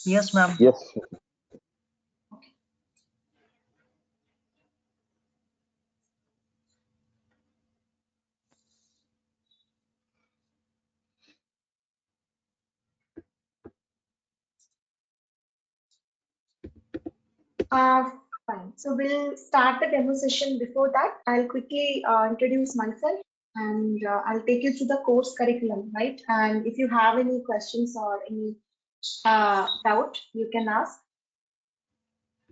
Yes, ma'am. Yes. Fine. So we'll start the demo session. Before that, I'll quickly introduce myself and I'll take you through the course curriculum, right? And if you have any questions or any doubt, you can ask.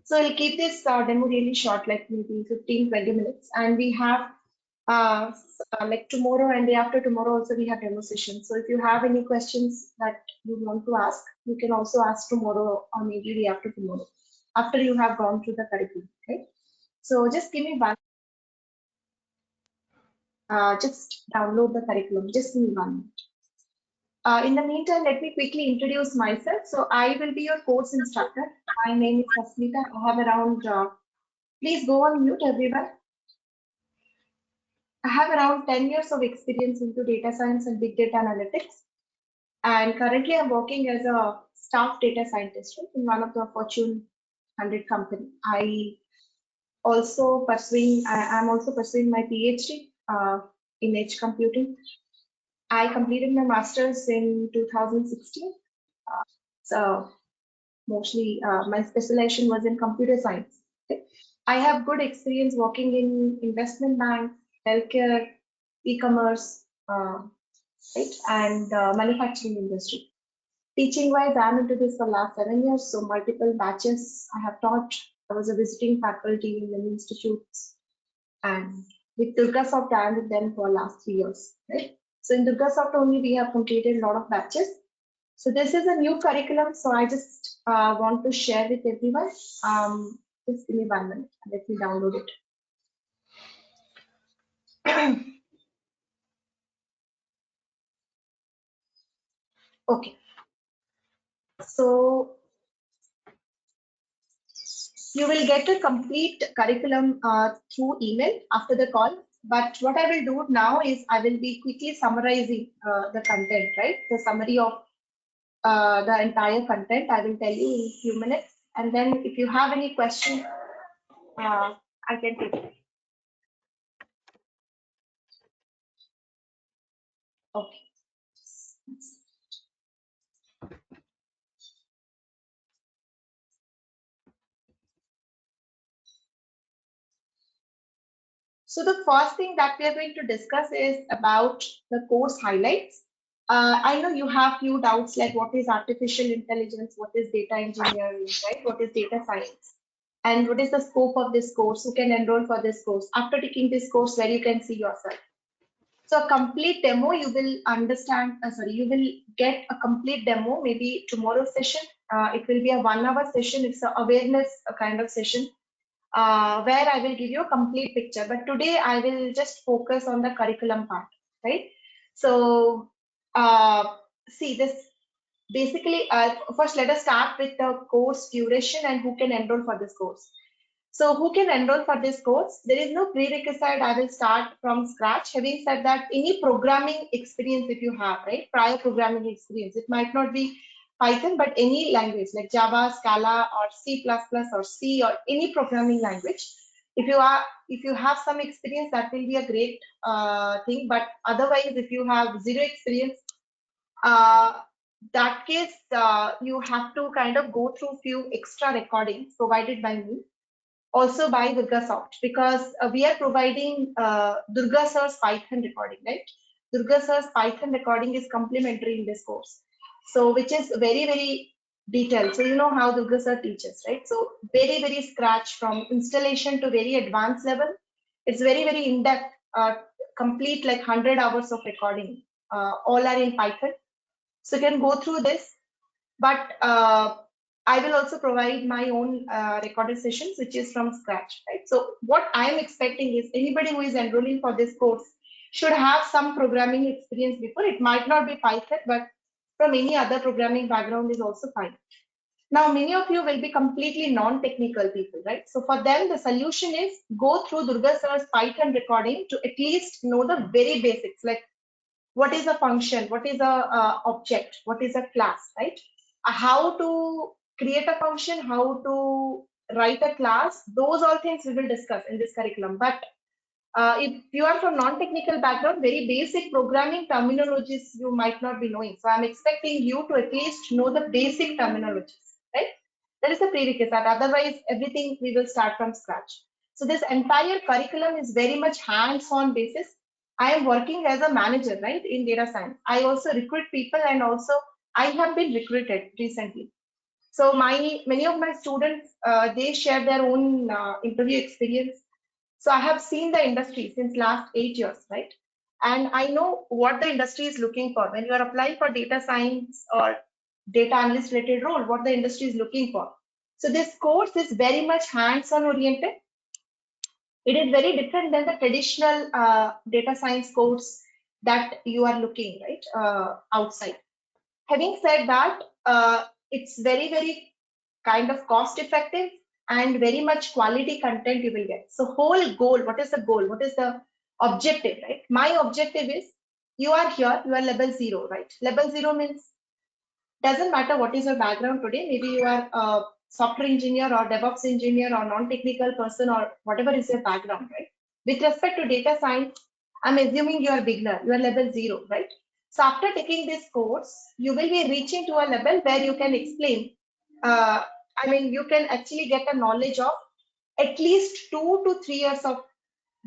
So we'll keep this demo really short, like maybe 15-20 minutes. And we have like tomorrow and day after tomorrow also we have demo session. So if you have any questions that you want to ask, you can also ask tomorrow or maybe day after tomorrow, after you have gone through the curriculum, okay? So just give me one, just download the curriculum, just give me 1 minute. In the meantime, let me quickly introduce myself. So I will be your course instructor. My name is Sasmitha. I have around, please go on mute everyone. I have around 10 years of experience into data science and big data analytics. And currently I'm working as a staff data scientist in one of the Fortune 100 company. I'm also pursuing my PhD in edge computing. I completed my master's in 2016. So mostly my specialization was in computer science. Okay. I have good experience working in investment bank, healthcare, e-commerce, right, and manufacturing industry. Teaching wise, I'm into this for last 7 years, so multiple batches I have taught. I was a visiting faculty in many institutes, and with DURGASOFT, I'm with them for last 3 years, right? So in DURGASOFT only we have completed a lot of batches. So this is a new curriculum, so I just want to share with everyone. Just give me 1 minute, let me download it. Okay. So you will get a complete curriculum through email after the call. But what I will do now is I will be quickly summarizing the content, right? The summary of the entire content. I will tell you in a few minutes. And then if you have any question, I can take it. Okay. So the first thing that we are going to discuss is about the course highlights. I know you have few doubts like what is artificial intelligence, what is data engineering, right? What is data science? And what is the scope of this course? Who can enroll for this course? After taking this course, where you can see yourself. So a complete demo, you will understand, you will get a complete demo, maybe tomorrow's session. It will be a 1 hour session. It's an awareness kind of session. Where I will give you a complete picture. But today I will just focus on the curriculum part, right? So see this basically, first let us start with the course duration and who can enroll for this course. So who can enroll for this course? There is no prerequisite. I will start from scratch. Having said that, any programming experience if you have, right? Prior programming experience. It might not be Python, but any language like Java, Scala, or C++, or C, or any programming language. If you have some experience, that will be a great thing. But otherwise, if you have zero experience, that case you have to kind of go through few extra recordings provided by me, also by DurgaSoft, because we are providing Durga sir's Python recording, right? Durga sir's Python recording is complementary in this course, so which is very, very detailed. So you know how Durga sir teaches, right? So very, very scratch from installation to very advanced level. It's very, very in-depth, complete like 100 hours of recording. All are in Python. So you can go through this, but I will also provide my own recorded sessions, which is from scratch, right? So what I am expecting is anybody who is enrolling for this course should have some programming experience before. It might not be Python, but from any other programming background is also fine. Now, many of you will be completely non-technical people, right? So for them, the solution is go through Durga sir's Python recording to at least know the very basics, like what is a function, what is a object, what is a class, right? How to create a function, how to write a class, those all things we will discuss in this curriculum. But if you are from non-technical background, very basic programming terminologies you might not be knowing. So I'm expecting you to at least know the basic terminologies, right? That is the prerequisite. Otherwise, everything we will start from scratch. So this entire curriculum is very much hands-on basis. I am working as a manager, right, in data science. I also recruit people, and also I have been recruited recently. So many of my students, they share their own interview experience. So I have seen the industry since last 8 years, right? And I know what the industry is looking for. When you are applying for data science or data analyst related role, what the industry is looking for. So this course is very much hands-on oriented. It is very different than the traditional data science course that you are looking, right, outside. Having said that, it's very kind of cost effective and very much quality content you will get. So whole goal, what is the goal? What is the objective, right? My objective is you are here, you are level 0, right? Level 0 means doesn't matter what is your background today. Maybe you are a software engineer or DevOps engineer or non-technical person or whatever is your background, right? With respect to data science, I'm assuming you are beginner, you are level 0, right? So after taking this course, you will be reaching to a level where you can explain, you can actually get a knowledge of at least 2 to 3 years of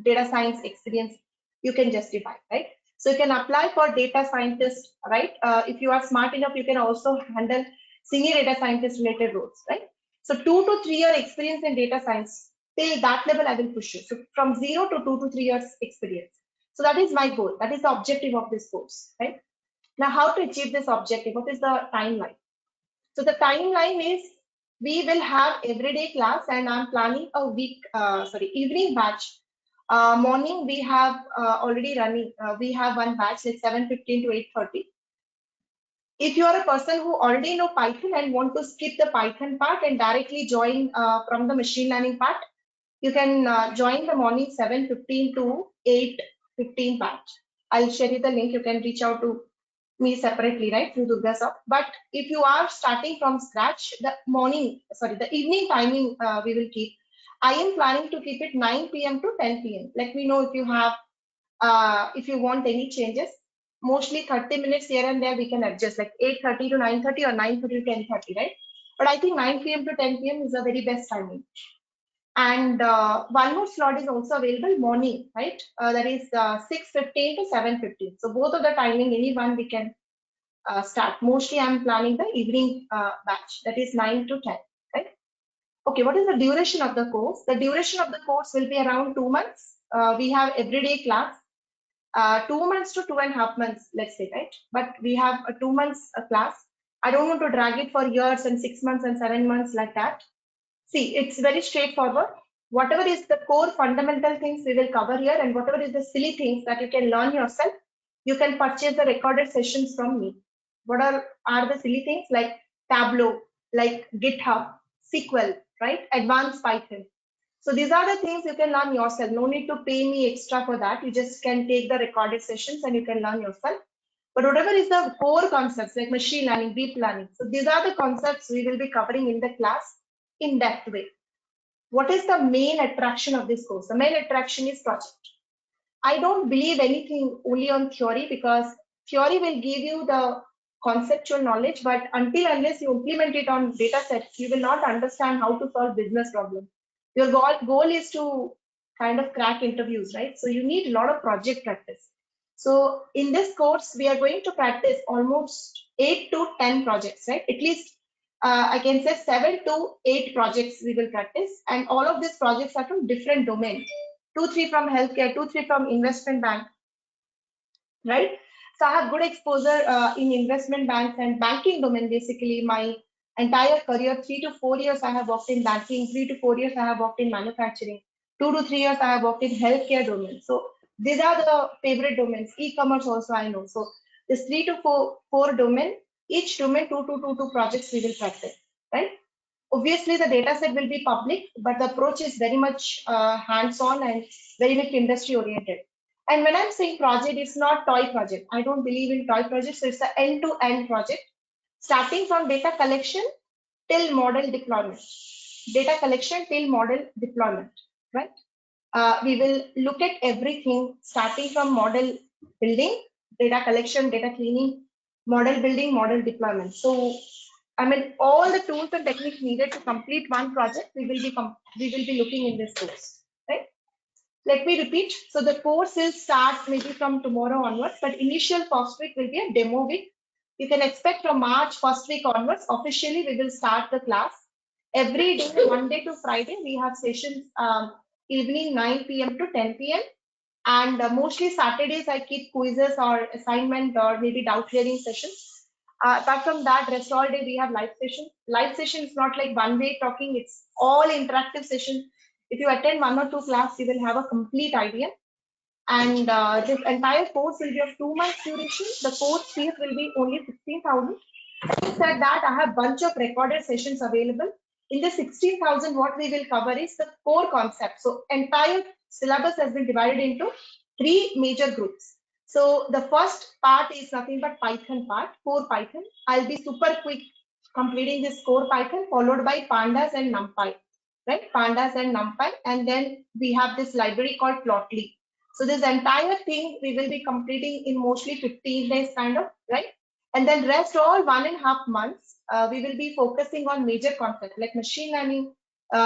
data science experience you can justify, right? So you can apply for data scientist, right? If you are smart enough, you can also handle senior data scientist related roles, right? So 2 to 3 year experience in data science, till that level I will push you. So from 0 to 2 to 3 years experience. So that is my goal. That is the objective of this course, right? Now, how to achieve this objective? What is the timeline? So the timeline is we will have everyday class, and I'm planning a evening batch. Morning we have already running. We have one batch like 7:15 to 8:30. If you are a person who already know Python and want to skip the Python part and directly join from the machine learning part, you can join the morning 7:15 to 8:15 batch. I'll share you the link. You can reach out to me separately, right, through DURGASOFT. But if you are starting from scratch, the evening timing we will keep. I am planning to keep it 9 p.m. to 10 p.m. Let me know if you have, if you want any changes. Mostly 30 minutes here and there we can adjust, like 8:30 to 9:30 or 9:30 to 10:30, right? But I think 9 p.m. to 10 p.m. is the very best timing. And one more slot is also available morning, right? That is 6:15 to 7:15. So both of the timing, any one we can start. Mostly I'm planning the evening batch, that is 9 to 10, right? Okay, what is the duration of the course? The duration of the course will be around 2 months. We have everyday class, 2 months to 2.5 months, let's say, right? But we have a 2 months class. I don't want to drag it for years and 6 months and 7 months like that. See, it's very straightforward. Whatever is the core fundamental things we will cover here, and whatever is the silly things that you can learn yourself, you can purchase the recorded sessions from me. What are the silly things? Like Tableau, like GitHub, SQL, right? Advanced Python. So these are the things you can learn yourself. No need to pay me extra for that. You just can take the recorded sessions and you can learn yourself. But whatever is the core concepts like machine learning, deep learning. So these are the concepts we will be covering in the class in that way. What is the main attraction of this course? The main attraction is project. I don't believe anything only on theory, because theory will give you the conceptual knowledge, but unless you implement it on data sets, you will not understand how to solve business problems. Your goal is to kind of crack interviews, right? So you need a lot of project practice. So in this course, we are going to practice almost 8 to 10 projects, right? At least I can say 7 to 8 projects we will practice, and all of these projects are from different domains. 2-3 from healthcare, 2-3 from investment bank, right? So I have good exposure in investment banks and banking domain. Basically, my entire career, 3 to 4 years I have worked in banking, 3 to 4 years I have worked in manufacturing, 2 to 3 years I have worked in healthcare domain. So these are the favorite domains. E-commerce also I know. So this 3 to 4 domain, each domain 2 projects we will practice, right? Obviously, the data set will be public, but the approach is very much hands-on and very much industry-oriented. And when I'm saying project, it's not toy project. I don't believe in toy projects. So it's an end-to-end project, starting from data collection till model deployment. Data collection till model deployment, right? We will look at everything starting from model building, data collection, data cleaning, model building, model deployment. So, I mean, all the tools and techniques needed to complete one project, we will be looking in this course, right? Let me repeat. So the course will start maybe from tomorrow onwards, but initial first week will be a demo week. You can expect from March first week onwards, officially we will start the class. Every day, Monday to Friday, we have sessions evening 9 p.m. to 10 p.m. And mostly Saturdays, I keep quizzes or assignment or maybe doubt clearing sessions. Apart from that, rest all day we have live session. Live session is not like one way talking, it's all interactive session. If you attend one or two class, you will have a complete idea. And this entire course will be of 2 months duration. The course fees will be only 16,000. Having said that, I have bunch of recorded sessions available. In the 16,000, what we will cover is the core concept. So entire syllabus has been divided into 3 major groups. So the first part is nothing but Python part, core Python. I'll be super quick completing this core Python, followed by pandas and numpy, right? Pandas and numpy, and then we have this library called plotly. So this entire thing we will be completing in mostly 15 days kind of, right? And then rest all 1.5 months, we will be focusing on major concepts like machine learning,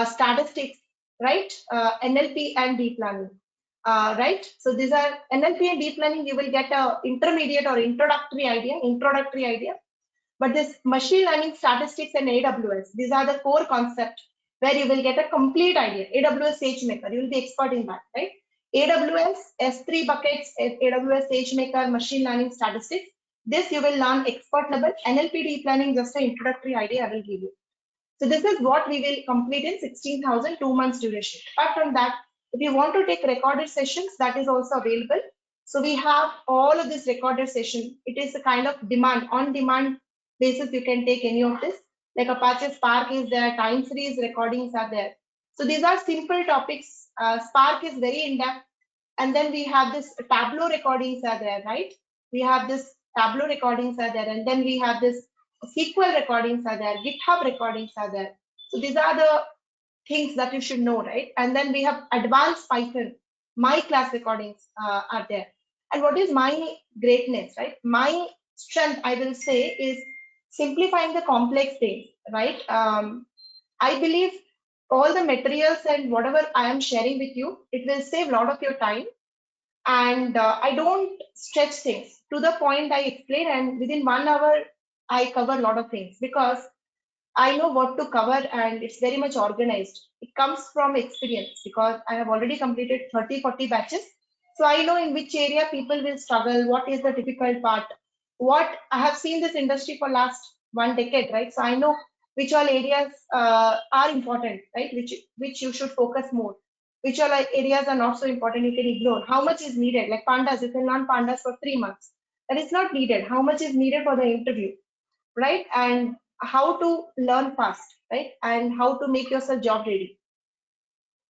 statistics, right? NLP and deep learning, right? So these are NLP and deep learning. You will get a intermediate or introductory idea. But this machine learning, statistics, and AWS, these are the core concepts where you will get a complete idea. AWS SageMaker, you will be expert in that, right? AWS S3 buckets, AWS SageMaker, machine learning, statistics. This you will learn expert level. NLP deep learning, just an introductory idea I will give you. So this is what we will complete in 16,000, 2 months duration. Apart from that, if you want to take recorded sessions, that is also available. So we have all of this recorded session. It is a kind of on demand basis. You can take any of this. Like Apache Spark is there, time series recordings are there. So these are simple topics. Spark is very in-depth. And then we have this Tableau recordings are there, right? We have this Tableau recordings are there. And then we have this SQL recordings are there, GitHub recordings are there. So these are the things that you should know, right? And then we have advanced Python, my class recordings are there. And what is my greatness, right? My strength, I will say, is simplifying the complex things, right? I believe all the materials and whatever I am sharing with you, it will save a lot of your time. And I don't stretch things to the point I explain, and within 1 hour, I cover a lot of things because I know what to cover and it's very much organized. It comes from experience because I have already completed 30, 40 batches. So I know in which area people will struggle, what is the difficult part, what I have seen this industry for last 1 decade, right? So I know which all areas are important, right? Which you should focus more. Which all areas are not so important, you can ignore. How much is needed? Like pandas, you can learn pandas for 3 months. That is not needed. How much is needed for the interview, right? And how to learn fast, right? And how to make yourself job ready.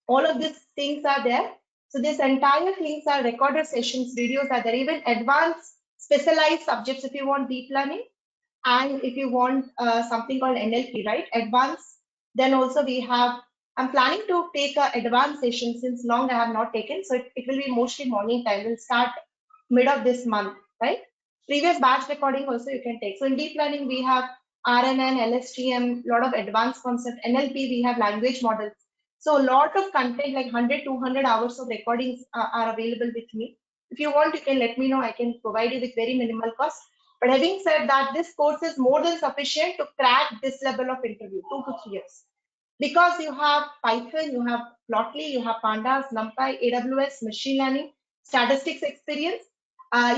All of these things are there. So this entire things are recorded sessions, videos are there, even advanced specialized subjects if you want deep learning and if you want something called NLP, right? Advanced. Then also we have, I'm planning to take an advanced session since long I have not taken. So it will be mostly morning time. We'll start mid of this month, right? Previous batch recording also you can take. So in deep learning, we have RNN, LSTM, lot of advanced concept. NLP, we have language models. So a lot of content, like 100, 200 hours of recordings are available with me. If you want, you can let me know. I can provide you with very minimal cost. But having said that, this course is more than sufficient to crack this level of interview, 2 to 3 years. Because you have Python, you have Plotly, you have Pandas, NumPy, AWS, machine learning, statistics experience.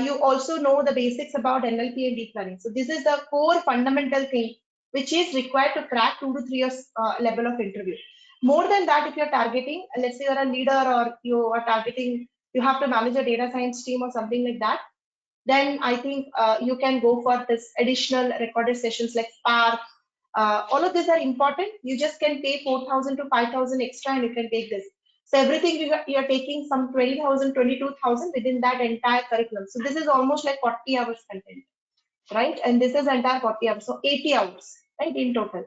You also know the basics about NLP and deep learning. So this is the core fundamental thing which is required to crack 2 to 3 years level of interview. More than that, if you're targeting, let's say you're a leader or you are targeting, you have to manage a data science team or something like that, then I think you can go for this additional recorded sessions like Spark. All of these are important. You just can pay 4,000 to 5,000 extra and you can take this. So everything you are taking some 20,000, 22,000 within that entire curriculum. So this is almost like 40 hours content, right? And this is entire 40 hours. So 80 hours, right, in total.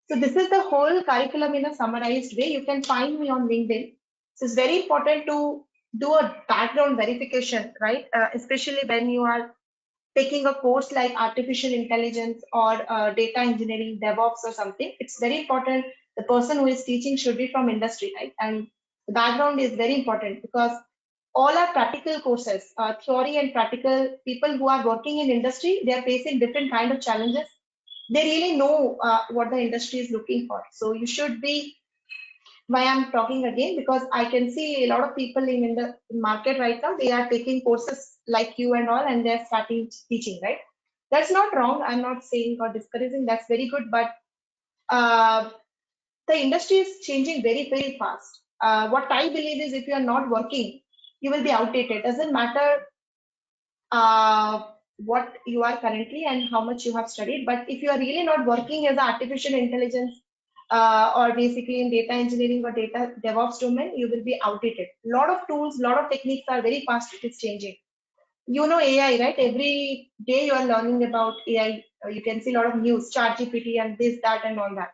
So this is the whole curriculum in a summarized way. You can find me on LinkedIn. So it's very important to do a background verification, right? Especially when you are taking a course like artificial intelligence or data engineering, DevOps or something. It's very important. The person who is teaching should be from industry, right? And the background is very important because all are practical courses, theory and practical. People who are working in industry, they are facing different kind of challenges. They really know what the industry is looking for. So you should be, why I'm talking again, because I can see a lot of people in the market right now, they are taking courses like you and all, and they're starting teaching, right? That's not wrong. I'm not saying or discouraging. That's very good. But uh, the industry is changing very, very fast. What I believe is if you are not working, you will be outdated. Doesn't matter what you are currently and how much you have studied. But if you are really not working as artificial intelligence or basically in data engineering or data DevOps domain, you will be outdated. A lot of tools, a lot of techniques are very fast. It is changing. You know AI, right? Every day you are learning about AI. You can see a lot of news, ChatGPT and this, that, and all that.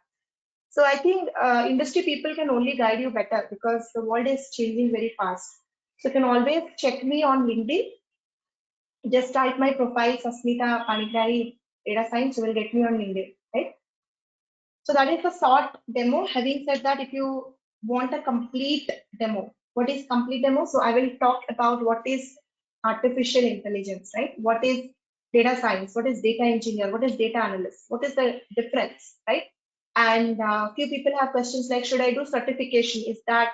So I think industry people can only guide you better because the world is changing very fast. So you can always check me on LinkedIn. Just type my profile, Sasmitha Panigrari, data science, you will get me on LinkedIn, right? So that is a short demo. Having said that, if you want a complete demo, what is complete demo? So I will talk about what is artificial intelligence, right? What is data science? What is data engineer? What is data analyst? What is the difference, right? And few people have questions like, should I do certification? Is that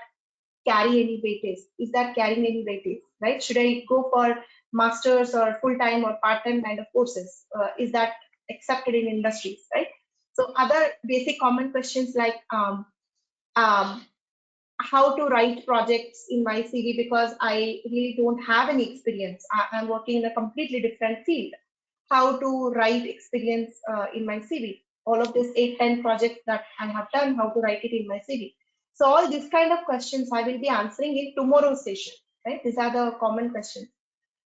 carry any weightage? Is that carrying any weightage, right? Should I go for masters or full-time or part-time kind of courses? Is that accepted in industries, right? So other basic common questions like um, how to write projects in my CV because I really don't have any experience. I'm working in a completely different field. How to write experience in my CV. All of this 8-10 projects that I have done, how to write it in my CV. So all these kind of questions I will be answering in tomorrow's session, right? These are the common questions.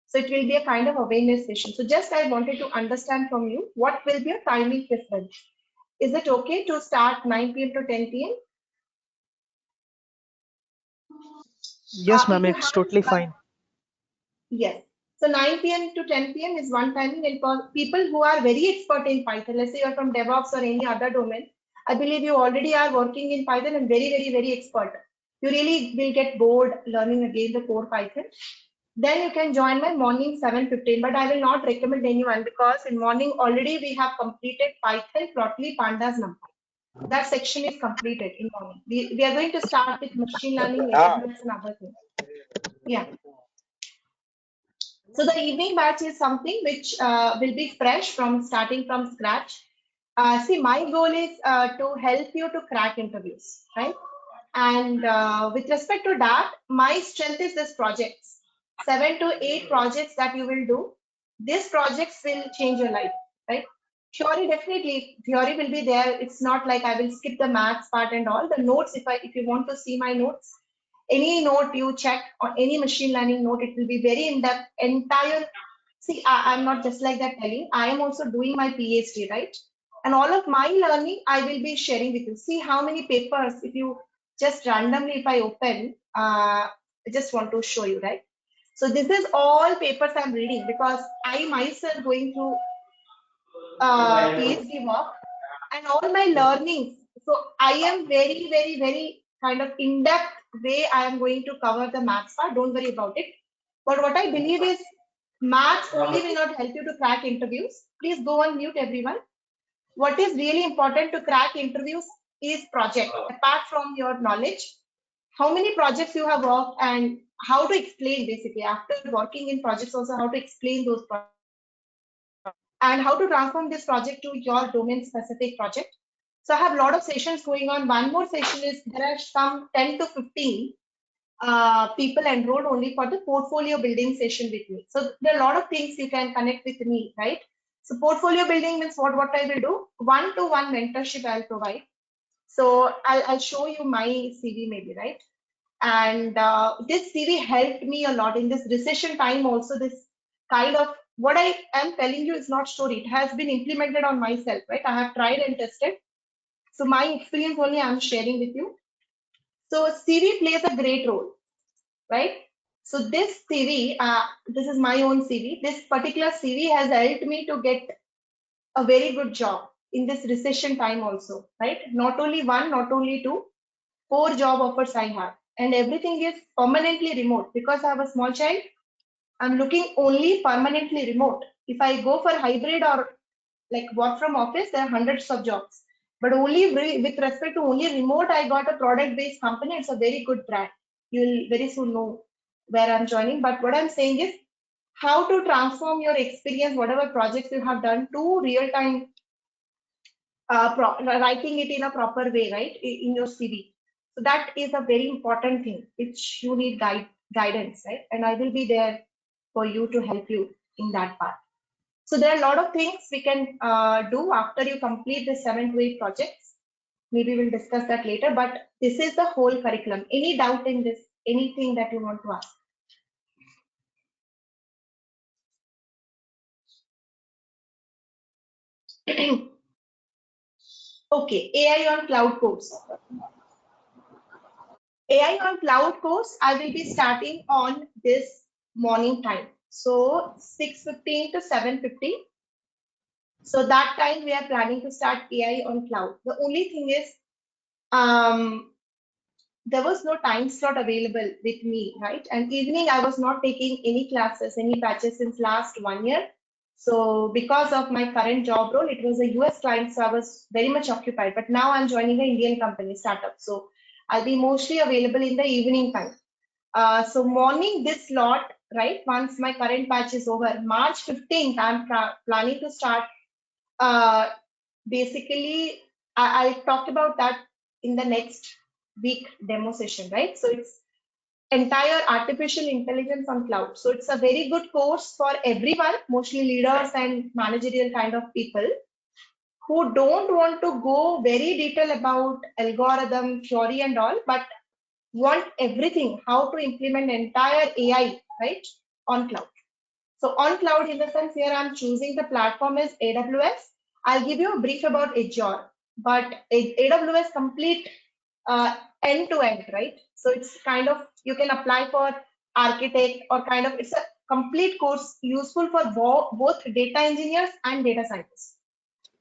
So it will be a kind of awareness session. So just I wanted to understand from you, what will be your timing preference? Is it okay to start 9 p.m. to 10 p.m.? Yes, ma'am, If you it's have, totally fine. yes. So 9 p.m. to 10 p.m. is one timing, and for people who are very expert in Python, let's say you're from DevOps or any other domain, I believe you already are working in Python and very, very, very expert. You really will get bored learning again the core Python. Then you can join my morning 7:15, but I will not recommend anyone because in morning already we have completed Python, Plotly, Pandas, NumPy. That section is completed in morning. We are going to start with machine learning, AWS and other things. Yeah. So the evening batch is something which will be fresh from starting from scratch. See, my goal is to help you to crack interviews, right? And with respect to that, my strength is this projects, 7 to 8 projects that you will do. These projects will change your life, right? Theory, definitely, theory will be there. It's not like I will skip the maths part and all. The notes, if you want to see my notes, any note you check or any machine learning note, it will be very in-depth, entire. See, I'm not just like that telling. I am also doing my PhD, right? And all of my learning, I will be sharing with you. See how many papers, if you just randomly, if I open, I just want to show you, right? So this is all papers I'm reading because I myself going through PhD work and all my learnings. So I am very, very, very kind of in-depth way I am going to cover the maths part. Don't worry about it. But what I believe is maths only will not help you to crack interviews. Please go on mute, everyone. What is really important to crack interviews is project. Apart from your knowledge, how many projects you have worked and how to explain basically after working in projects also how to explain those projects and how to transform this project to your domain specific project. So I have a lot of sessions going on. One more session is there are some 10 to 15 people enrolled only for the portfolio building session with me. So there are a lot of things you can connect with me, right? So portfolio building means what I will do, one-to-one mentorship I'll provide. So I'll show you my CV maybe, right? And this CV helped me a lot in this recession time also. This kind of what I am telling you is not story. It has been implemented on myself, right? I have tried and tested. So my experience only I'm sharing with you. So CV plays a great role, right? So this CV, this is my own CV. This particular CV has helped me to get a very good job in this recession time also, right? Not only one, not only two, 4 job offers I have, and everything is permanently remote because I have a small child. I'm looking only permanently remote. If I go for hybrid or like work from office, there are hundreds of jobs. But only with respect to only remote, I got a product-based company. It's a very good brand. You'll very soon know where I'm joining. But what I'm saying is how to transform your experience, whatever projects you have done, to real-time writing it in a proper way, right, in your CV. So that is a very important thing which you need guidance, right? And I will be there for you to help you in that part. So there are a lot of things we can do after you complete the 7 to 8 projects. Maybe we'll discuss that later, but this is the whole curriculum. Any doubt in this? Anything that you want to ask? Okay, AI on cloud course. AI on cloud course, I will be starting on this morning time. So 6:15 to 7:50. So that time we are planning to start AI on cloud. The only thing is, there was no time slot available with me, right? And evening I was not taking any classes, any batches since last 1 year. So because of my current job role, it was a US client, so I was very much occupied. But now I'm joining an Indian company startup, so I'll be mostly available in the evening time. So morning this slot, right? Once my current batch is over, March 15th, I'm planning to start. Basically, I'll talk about that in the next week demo session, right? So it's entire artificial intelligence on cloud. So it's a very good course for everyone, mostly leaders and managerial kind of people who don't want to go very detailed about algorithm theory and all, but want everything, how to implement entire AI, right, on cloud. So on cloud, in the sense here I'm choosing the platform is AWS. I'll give you a brief about Azure, but AWS complete end to end, right? So it's kind of, you can apply for architect or kind of, it's a complete course useful for both data engineers and data scientists.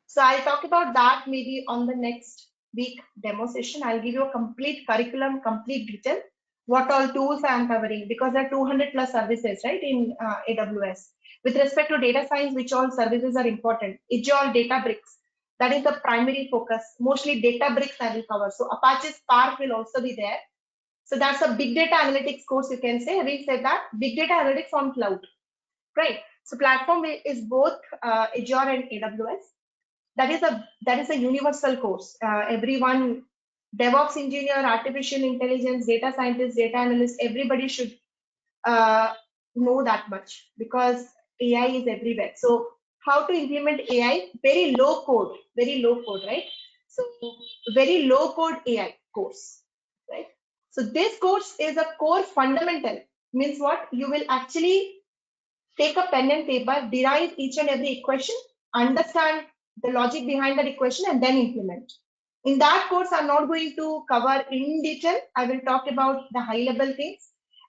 So I'll talk about that maybe on the next week demo session. I'll give you a complete curriculum, complete detail, what all tools I am covering, because there are 200 plus services, right, in AWS. With respect to data science, which all services are important? Azure Databricks, that is the primary focus. Mostly Databricks I will cover. So Apache Spark will also be there. So that's a big data analytics course, you can say. Having said that, big data analytics on cloud, right? So platform is both Azure and AWS. That is a universal course. Everyone, DevOps engineer, artificial intelligence, data scientist, data analyst, everybody should know that much because AI is everywhere. So how to implement AI? Very low code, right? So very low code AI course, right? So this course is a core fundamental. Means what? You will actually take a pen and paper, derive each and every equation, understand the logic behind that equation, and then implement. In that course, I'm not going to cover in detail. I will talk about the high level things.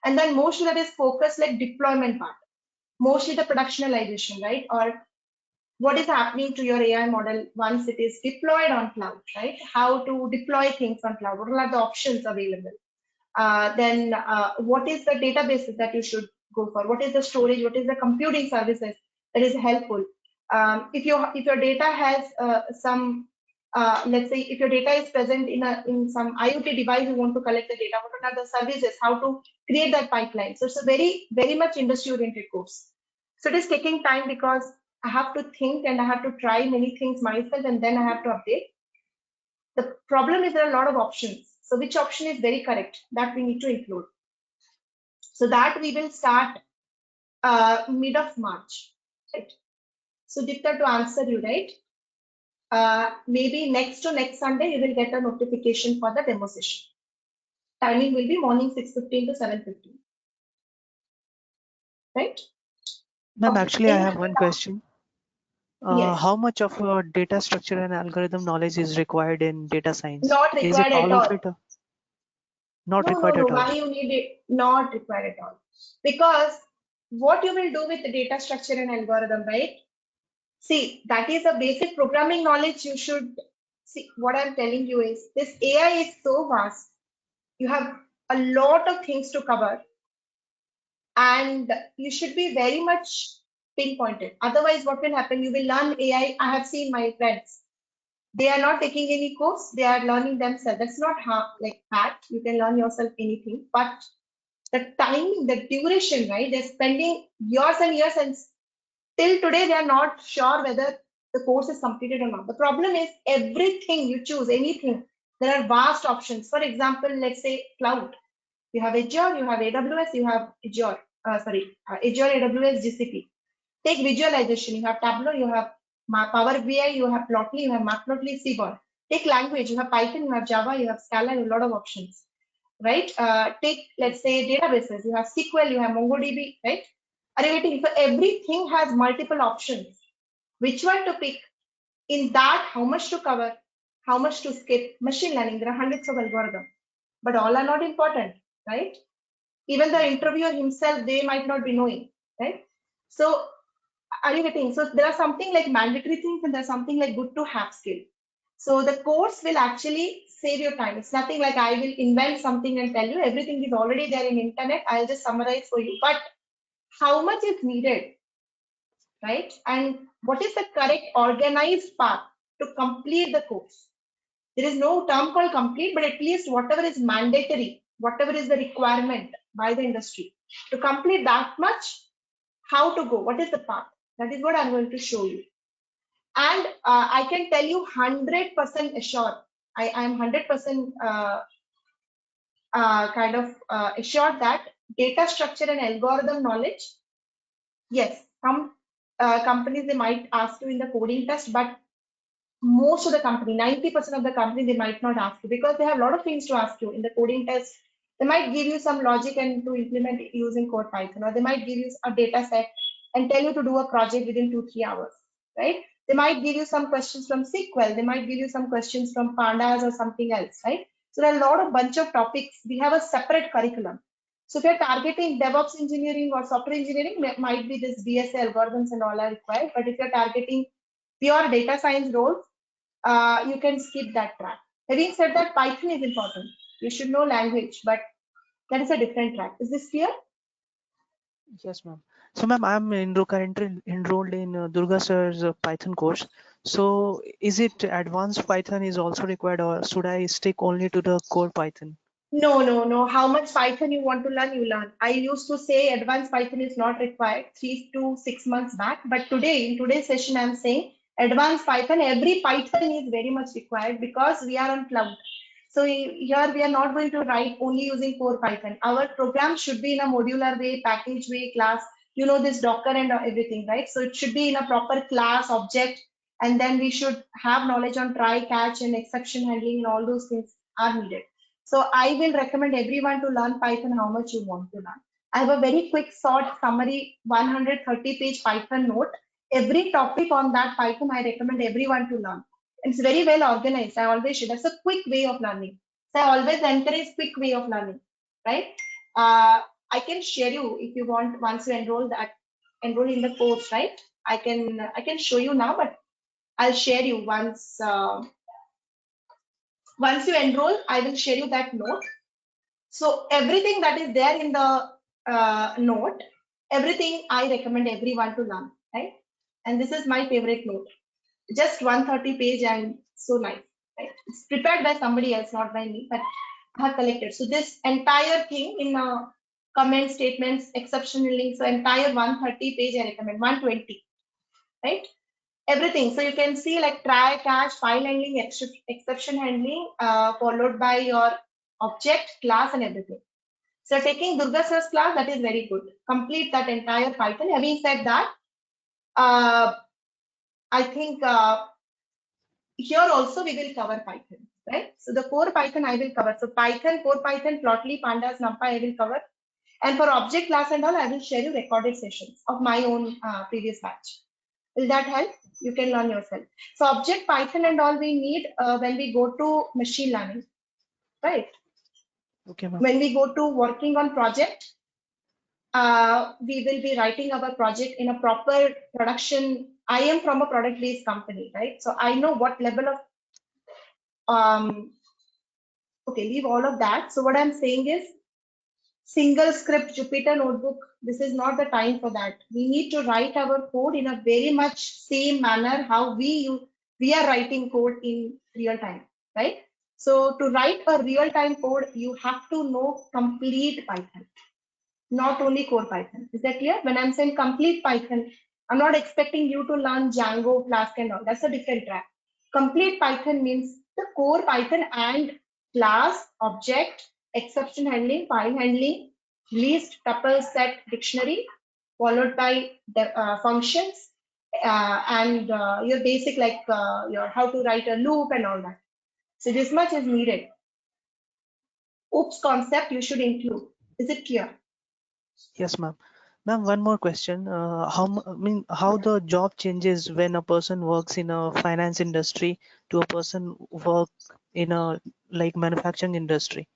And then mostly that is focused like deployment part, mostly the productionalization, right? Or what is happening to your AI model once it is deployed on cloud, right? How to deploy things on cloud, what are the options available? Then what is the databases that you should go for? What is the storage? What is the computing services that is helpful? If your data has some, let's say, if your data is present in some IoT device, you want to collect the data. What are the services? How to create that pipeline? So it's a very much industry oriented course. So it is taking time because I have to think and I have to try many things myself, and then I have to update. The problem is there are a lot of options. So which option is very correct? That we need to include. So that we will start mid of March, right? So Dipta, to answer you, right? Maybe next Sunday, you will get a notification for the demo session. Timing will be morning 6:15 to 7:15, right? Ma'am, Okay. actually, I have one question. Yes, How much of data structure and algorithm knowledge is required in data science? not Is it required at all of all. it? Not No, no, required no. at all. Why you need it? Not required at all. Because what you will do with the data structure and algorithm, right? See, that is a basic programming knowledge you should see. What I'm telling you is this AI is so vast. You have a lot of things to cover, and you should be very much pinpointed. Otherwise, what will happen? You will learn AI. I have seen my friends. They are not taking any course. They are learning themselves. That's not hard, like that. You can learn yourself anything, but the time, the duration, right? They're spending years and years, and till today they are not sure whether the course is completed or not. The problem is everything you choose, anything, there are vast options. For example, let's say cloud. You have Azure, you have AWS, you have Azure, Azure, AWS, GCP. Take visualization, you have Tableau, you have Power BI, you have Plotly, you have Matplotlly, Seaborn. Take language, you have Python, you have Java, you have Scala, you have a lot of options, right? Take, let's say, databases, you have SQL, you have MongoDB, right? Are you getting? So everything has multiple options. Which one to pick? In that, how much to cover, how much to skip? Machine learning, there are hundreds of algorithms, but all are not important, right? Even the interviewer himself, they might not be knowing, right? So are you getting? So there are something like mandatory things and there's something like good to have skill. So the course will actually save your time. It's nothing like I will invent something and tell you. Everything is already there in internet. I'll just summarize for you. But how much is needed, right? And what is the correct organized path to complete the course? There is no term called complete, but at least whatever is mandatory, whatever is the requirement by the industry to complete that much, how to go, what is the path? That is what I'm going to show you. And I can tell you 100% assured, I am 100% kind of assured that data structure and algorithm knowledge, yes, some companies they might ask you in the coding test, but most of the company, 90% of the company, they might not ask you because they have a lot of things to ask you in the coding test. They might give you some logic and to implement it using code Python, or they might give you a data set and tell you to do a project within 2-3 hours, right? They might give you some questions from SQL. They might give you some questions from pandas or something else, right? So there are a lot of bunch of topics. We have a separate curriculum. So if you're targeting DevOps engineering or software engineering, might be this BSA algorithms and all are required. But if you're targeting pure data science roles, you can skip that track. Having said that, Python is important. You should know language, but that is a different track. Is this clear? Yes, ma'am. So, ma'am, I'm currently enrolled in Durga sir's Python course. So, is it advanced Python is also required, or should I stick only to the core Python? No, no, no. How much Python you want to learn, you learn. I used to say advanced Python is not required 3 to 6 months back, but today, in today's session, I'm saying advanced Python, every Python is very much required because we are on cloud. So here we are not going to write only using core Python. Our program should be in a modular way, package way, class, you know, this Docker and everything, right? So it should be in a proper class, object, and then we should have knowledge on try, catch, and exception handling, and all those things are needed. So I will recommend everyone to learn Python how much you want to learn. I have a very quick short summary, 130-page Python note. Every topic on that Python, I recommend everyone to learn. It's very well organized. I always should. That's a quick way of learning. So I always encourage quick way of learning, right? I can share you if you want once you enroll in the course, right? I can show you now, but I'll share you once you enroll, I will share you that note. So everything that is there in the note, everything I recommend everyone to learn, right? And this is my favorite note. Just 130 page and so nice, right? It's prepared by somebody else, not by me, but I have collected. So this entire thing in comment statements, exceptional links, so entire 130 page I recommend, 120, right? Everything. So you can see like try, catch, file handling, exception handling, followed by your object, class, and everything. So taking Durga sir's class, that is very good. Complete that entire Python. Having said that, I think here also we will cover Python, right? So the core Python I will cover. So Python, core Python, Plotly, Pandas, NumPy I will cover. And for object class and all, I will share you recorded sessions of my own previous batch. Will that help? You can learn yourself. So object Python and all we need when we go to machine learning, right? Okay, ma'am. When we go to working on project, we will be writing our project in a proper production. I am from a product-based company, right? So I know what level of, okay, leave all of that. So what I'm saying is single script Jupyter notebook, this is not the time for that. We need to write our code in a very much same manner how we are writing code in real time, right? So to write a real time code, you have to know complete Python, not only core Python. Is that clear? When I'm saying complete Python, I'm not expecting you to learn Django, Flask and all. That's a different track. Complete Python means the core Python and class, object, exception handling, file handling, list, tuple, set, dictionary, followed by functions, and your basic like your how to write a loop and all that. So this much is needed. OOPS concept you should include. Is it clear? Yes, ma'am. Ma'am, one more question. How the job changes when a person works in a finance industry to a person work in a like manufacturing industry?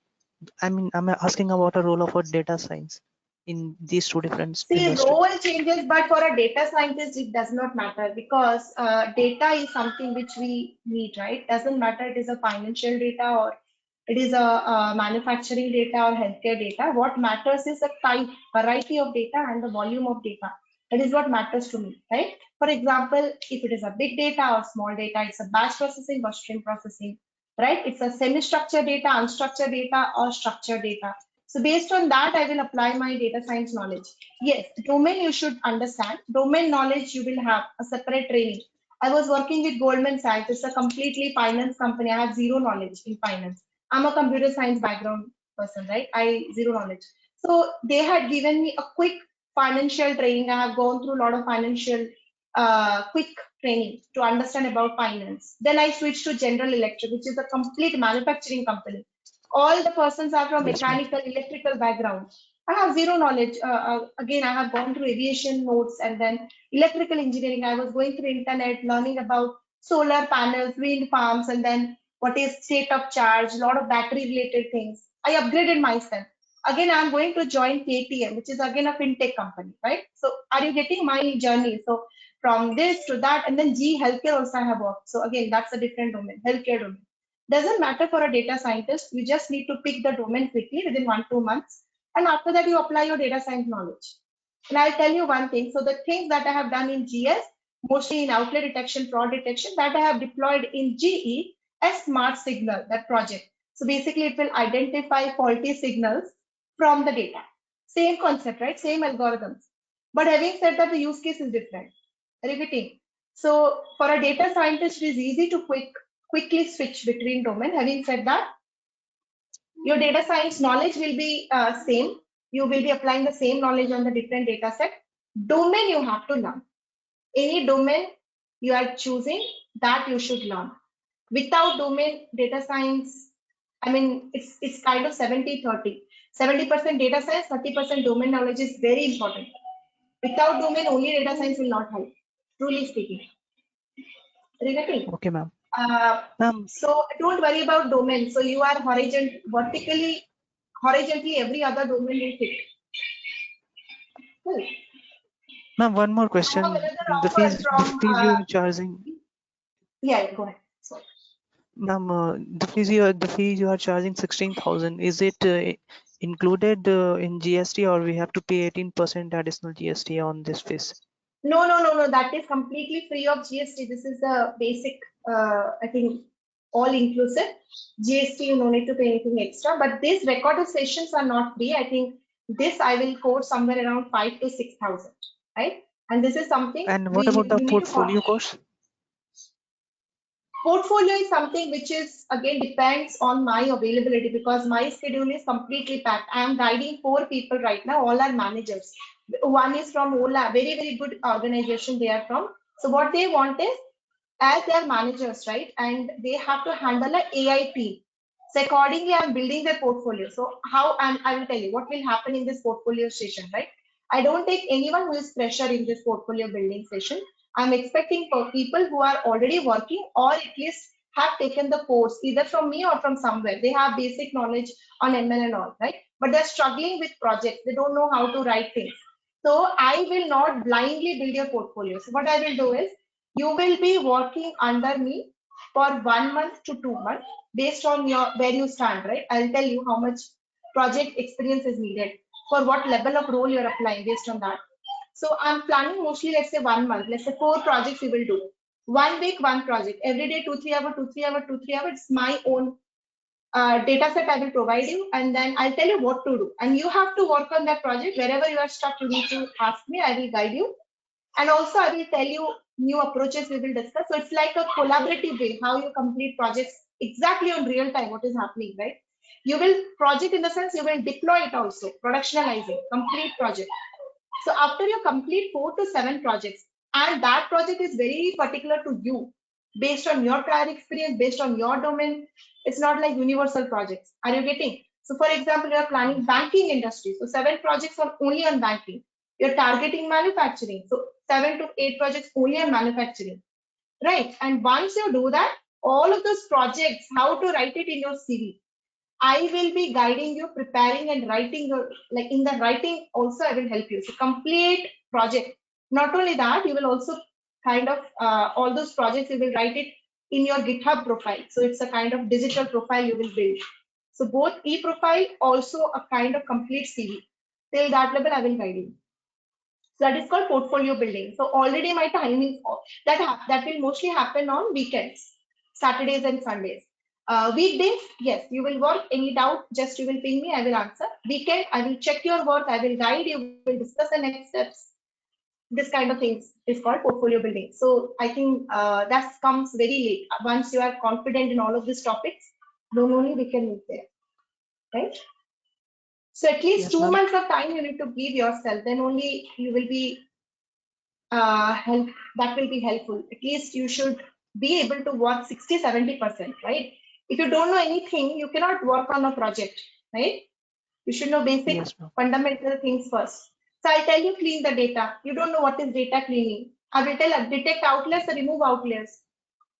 I mean, I'm asking about a role of a data science in these two different See, industry. role changes, but for a data scientist, it does not matter because data is something which we need, right? Doesn't matter it is a financial data or it is a manufacturing data or healthcare data. What matters is the type, variety of data and the volume of data. That is what matters to me, right? For example, if it is a big data or small data, it's a batch processing or stream processing, right? It's a semi-structured data, unstructured data, or structured data. So based on that, I will apply my data science knowledge. Yes, domain you should understand. Domain knowledge you will have a separate training. I was working with Goldman Sachs. It's a completely finance company. I have zero knowledge in finance. I'm a computer science background person, right? I zero knowledge. So they had given me a quick financial training. I have gone through a lot of financial quick training to understand about finance. Then I switched to General Electric, which is a complete manufacturing company. All the persons are from Yes, ma'am. mechanical, electrical background. I have zero knowledge. Again, I have gone through aviation notes and then electrical engineering. I was going through internet, learning about solar panels, wind farms, and then what is state of charge, a lot of battery related things. I upgraded myself. Again, I'm going to join KTM, which is again a fintech company, right? So are you getting my journey? So from this to that, and then G healthcare also I have worked. So again, that's a different domain, healthcare domain. Doesn't matter for a data scientist. You just need to pick the domain quickly within 1-2 months. And after that, you apply your data science knowledge. And I'll tell you one thing. So the things that I have done in GS, mostly in outlet detection, fraud detection, that I have deployed in GE as smart signal, that project. So basically it will identify faulty signals from the data. Same concept, right? Same algorithms. But having said that, the use case is different. Repeating. So for a data scientist, it is easy to quickly switch between domain. Having said that, your data science knowledge will be same. You will be applying the same knowledge on the different data set. Domain you have to learn. Any domain you are choosing, that you should learn. Without domain data science, I mean, it's kind of 70-30. 70% data science, 30% domain knowledge is very important. Without domain, only data science will not help, truly speaking. Relating. Okay, ma'am. Ma'am, So don't worry about domain. So you are horizontally every other domain will fit. Cool. ma'am, one more I have question. another The offer from fees you are charging, yeah, go ahead. Sorry. ma'am, the fees you are charging 16,000. Is it included in GST or we have to pay 18% additional GST on this fees? No. That is completely free of GST. This is the basic, I think, all inclusive. GST, you no need to pay anything extra. But these recorded sessions are not free. I think this I will quote somewhere around 5,000 to 6,000, right? And this is something And what about the you need to portfolio course? portfolio is something which is again depends on my availability because my schedule is completely packed. I am guiding 4 people right now. All are managers. One is from Ola, very good organization they are from. So what they want is as they are managers, right? And they have to handle a AI team. So accordingly, I'm building their portfolio. So how I will tell you what will happen in this portfolio session, right? I don't take anyone who is fresher in this portfolio building session. I'm expecting for people who are already working or at least have taken the course either from me or from somewhere. They have basic knowledge on ML and all, right? But they're struggling with projects. They don't know how to write things. So I will not blindly build your portfolio. So what I will do is you will be working under me for 1 month to 2 months based on your where you stand, right? I'll tell you how much project experience is needed for what level of role you're applying based on that. So I'm planning mostly, let's say 1 month, let's say 4 projects we will do. 1 week, 1 project. Every day, 2-3 hours, 2-3 hours, 2-3 hours. It's my own data set I will provide you, and then I'll tell you what to do. And you have to work on that project. Wherever you are stuck, you need to ask me. I will guide you. And also I will tell you new approaches we will discuss. So it's like a collaborative way, how you complete projects exactly on real time, what is happening, right? You will project in the sense you will deploy it also, productionalizing, complete project. So after you complete 4 to 7 projects, and that project is very particular to you, based on your prior experience, based on your domain, it's not like universal projects. Are you getting? So for example, you are planning banking industry. So 7 projects are only on banking. You're targeting manufacturing. So 7 to 8 projects only on manufacturing, right? And once you do that, all of those projects, how to write it in your CV, I will be guiding you, preparing and writing your, like in the writing also I will help you. So complete project. Not only that, you will also kind of all those projects you will write it in your GitHub profile. So it's a kind of digital profile you will build. So both e-profile, also a kind of complete CV. Till that level I will guide you. So that is called portfolio building. So already my timing that will mostly happen on weekends, Saturdays and Sundays. Weekdays, yes, you will work. Any doubt, just you will ping me, I will answer. Weekend, I will check your work, I will guide you, will discuss the next steps. This kind of things is called portfolio building. So I think that comes very late. Once you are confident in all of these topics, then only we can move there, right? So at least Yes, 2 ma'am. months of time you need to give yourself, then only you will be help, that will be helpful. At least you should be able to work 60-70%, right? If you don't know anything, you cannot work on a project, right? You should know basic Yes, ma'am. fundamental things first. So I'll tell you clean the data. You don't know what is data cleaning. I will tell detect outliers or remove outliers.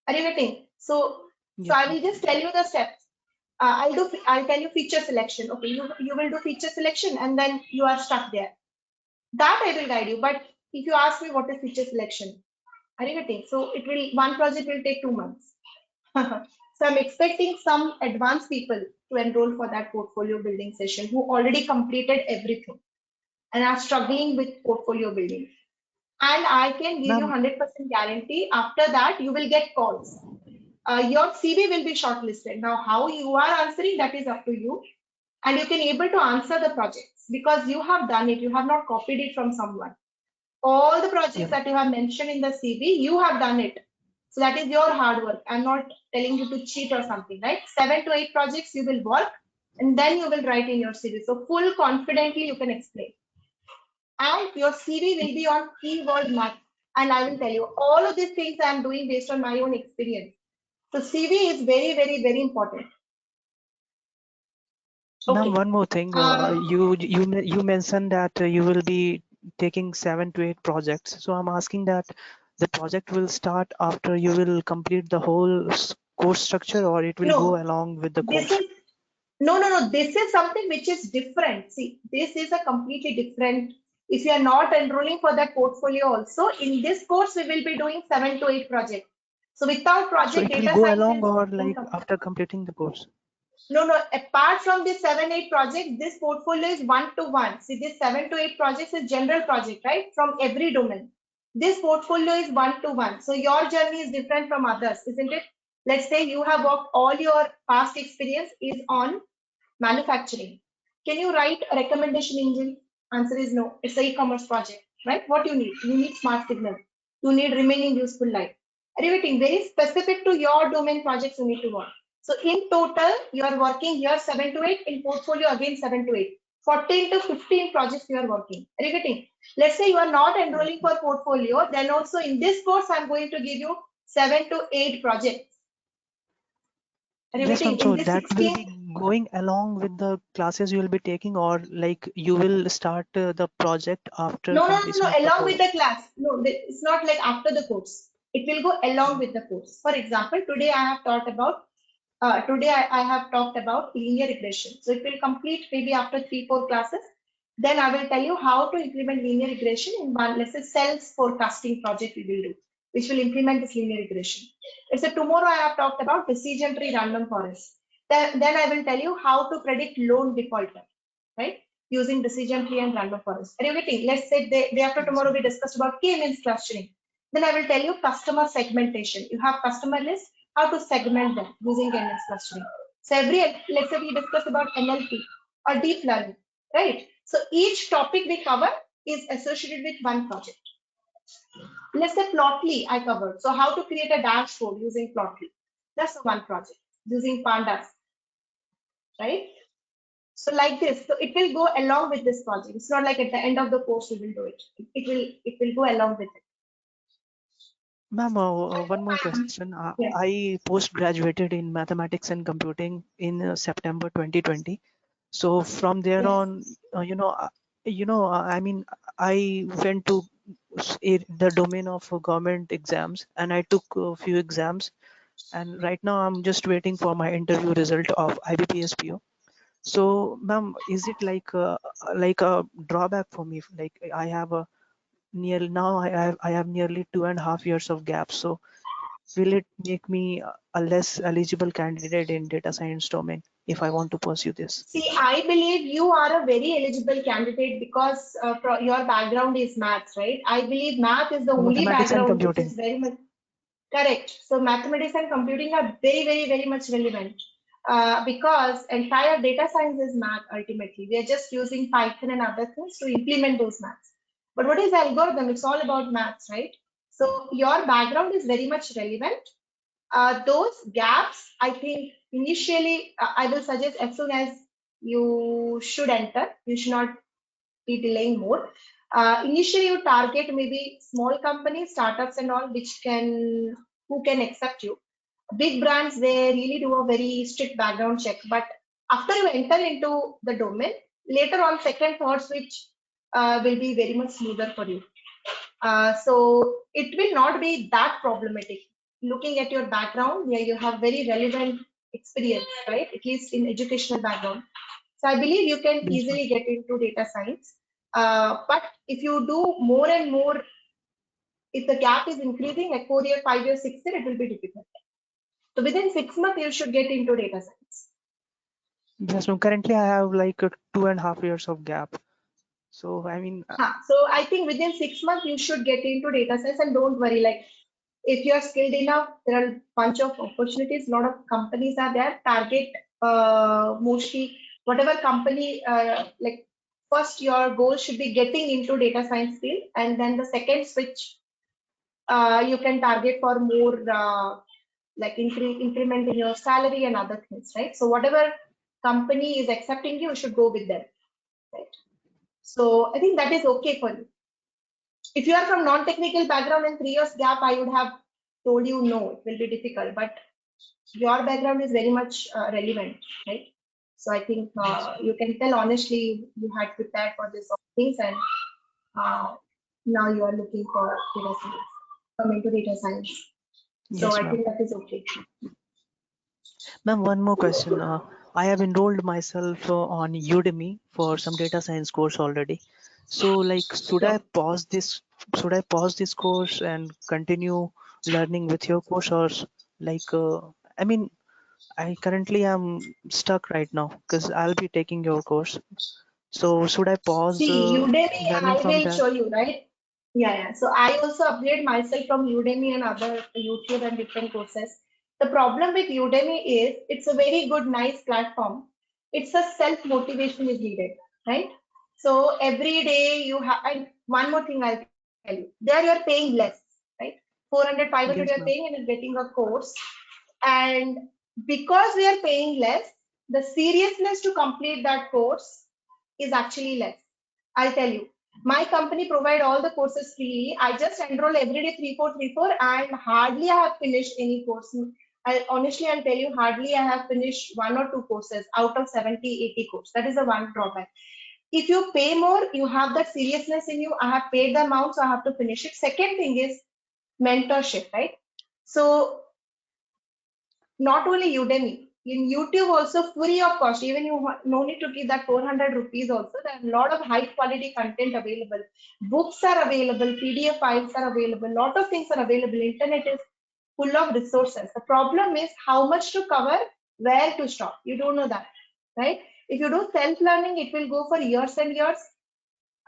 Are you getting? So Yes, I ma'am. will just tell you the steps. I'll tell you feature selection. Okay, you will do feature selection and then you are stuck there. That I will guide you. But if you ask me what is feature selection, are you getting? So it will, one project will take 2 months. So I'm expecting some advanced people to enroll for that portfolio building session who already completed everything and are struggling with portfolio building. And I can give you Ma'am, 100% guarantee. After that, you will get calls. Your CV will be shortlisted. Now, how you are answering, that is up to you. And you can able to answer the projects because you have done it. You have not copied it from someone. All the projects yes, that you have mentioned in the CV, you have done it. So that is your hard work. I'm not telling you to cheat or something, right? 7 to 8 projects you will work and then you will write in your CV. So full confidently you can explain. And your CV will be on keyword map. And I will tell you all of these things I'm doing based on my own experience. So CV is very, very, very important. so ma'am, Okay. one more thing. Um, You mentioned that you will be taking 7 to 8 projects. So I'm asking that the project will start after you will complete the whole course structure, or it will go no, along with the this course? is no. This is something which is different. See, this is a completely different. If you are not enrolling for that portfolio also, in this course we will be doing 7 to 8 projects. So without So project it will data go science along, is or like incomplete. after completing the course? No. Apart from this 7-8 projects, this portfolio is 1-to-1. See, this 7 to 8 projects is general project, right? From every domain. This portfolio is 1-to-1. So your journey is different from others, isn't it? Let's say you have worked, all your past experience is on manufacturing. Can you write a recommendation engine? Answer is no. It's an e-commerce project, right? What you need? You need smart signal. You need remaining useful life. Everything very specific to your domain projects you need to work. So in total, you are working here 7 to 8, in portfolio again 7 to 8. 14 to 15 projects you are working. Are you getting? Let's say you are not Yes, enrolling ma'am. for portfolio, then also in this course, I'm going to give you 7 to 8 projects. Are you Yes, ma'am. getting? In So this that will 16, be going along with the classes you will be taking, or like you will start the project after No, no, no, completion no, of the along with course? the class. No, it's not like after the course. It will go along Mm. with the course. For example, today I have talked about linear regression. So it will complete maybe after 3, 4 classes. Then I will tell you how to implement linear regression in one, let's say, sales forecasting project we will do, which will implement this linear regression. Let's say tomorrow I have talked about decision tree random forest. Then I will tell you how to predict loan default, right? Using decision tree and random forest. Are you getting? Let's say day after Yes, tomorrow ma'am. we discussed about K-means clustering. Then I will tell you customer segmentation. You have customer list, how to segment them using K-means clustering. So let's say we discussed about NLP or deep learning, right? So each topic we cover is associated with one project. Let's say Plotly I covered. So how to create a dashboard using Plotly. That's one project using pandas, right? So like this, so it will go along with this project. It's not like at the end of the course we will do it. It will go along with it. Ma'am, one more Um, question. yeah. I post graduated in mathematics and computing in September 2020. So from there Yes. on, I mean, I went to the domain of government exams, and I took a few exams, and right now I'm just waiting for my interview result of IBPSPO. So, ma'am, is it like a drawback for me? Like I have a I have nearly 2.5 years of gap. So will it make me a less eligible candidate in data science domain if I want to pursue this? See, I believe you are a very eligible candidate because your background is maths, right? I believe math is the only Mathematics and background which is computing. very much correct. So mathematics and computing are very, very, very much relevant because entire data science is math ultimately. We are just using Python and other things to implement those maths. But what is algorithm? It's all about maths, right? So your background is very much relevant. Those gaps, I think initially, I will suggest as soon as you should enter, you should not be delaying more. Initially, you target maybe small companies, startups, and all, who can accept you. Big brands, they really do a very strict background check. But after you enter into the domain, later on, second thoughts, which will be very much smoother for you. So it will not be that problematic. Looking at your background, yeah, you have very relevant experience, right? At least in educational background. So I believe you can Yes, ma'am. easily get into data science. But if you do more and more, if the gap is increasing like 4 year, 5 year, 6 year, it will be difficult. So within 6 months, you should get into data science. Yes, ma'am. Currently, I have like a 2.5 years of gap. So I mean, So I think within 6 months, you should get into data science and don't worry, like if you're skilled enough, there are a bunch of opportunities. A lot of companies are there. Target mostly whatever company, like first your goal should be getting into data science field, and then the second switch you can target for more like increment in your salary and other things, right? So whatever company is accepting you, you should go with them, right? So I think that is okay for you. If you are from non-technical background and 3 years gap, I would have told you no, it will be difficult. But your background is very much relevant, right? So I think yes, you can tell honestly you had prepared for this things, and uh, now you are looking for data science, come into data science. So yes, I ma'am. think that is okay. Ma'am, one more question. I have enrolled myself on Udemy for some data science course already. So, like, Sure. should I pause this course and continue learning with your course, or like, I mean, I currently am stuck right now because I'll be taking your course. So, should I pause See, Udemy, learning I from will that? show you, right? Yeah, yeah. So I also upgrade myself from Udemy and other YouTube and different courses. The problem with Udemy is it's a very good, nice platform. It's a self-motivation is needed, right? So every day you have, and one more thing I'll tell you, there you're paying less, right? 400, 500 Yes, you're ma'am. paying and you're getting a course. And because we are paying less, the seriousness to complete that course is actually less. I'll tell you. My company provide all the courses freely. I just enroll every day 3, 4, 3, 4, and hardly I have finished any course. Honestly, I'll tell you, hardly I have finished 1 or 2 courses out of 70, 80 courses. That is the one drawback. If you pay more, you have that seriousness in you. I have paid the amount, so I have to finish it. Second thing is mentorship, right? So not only Udemy, in YouTube also free of cost. Even you no need to give that 400 rupees also. There are a lot of high quality content available. Books are available, PDF files are available, lot of things are available. Internet is full of resources. The problem is how much to cover, where to stop. You don't know that, right? If you do self-learning, it will go for years and years.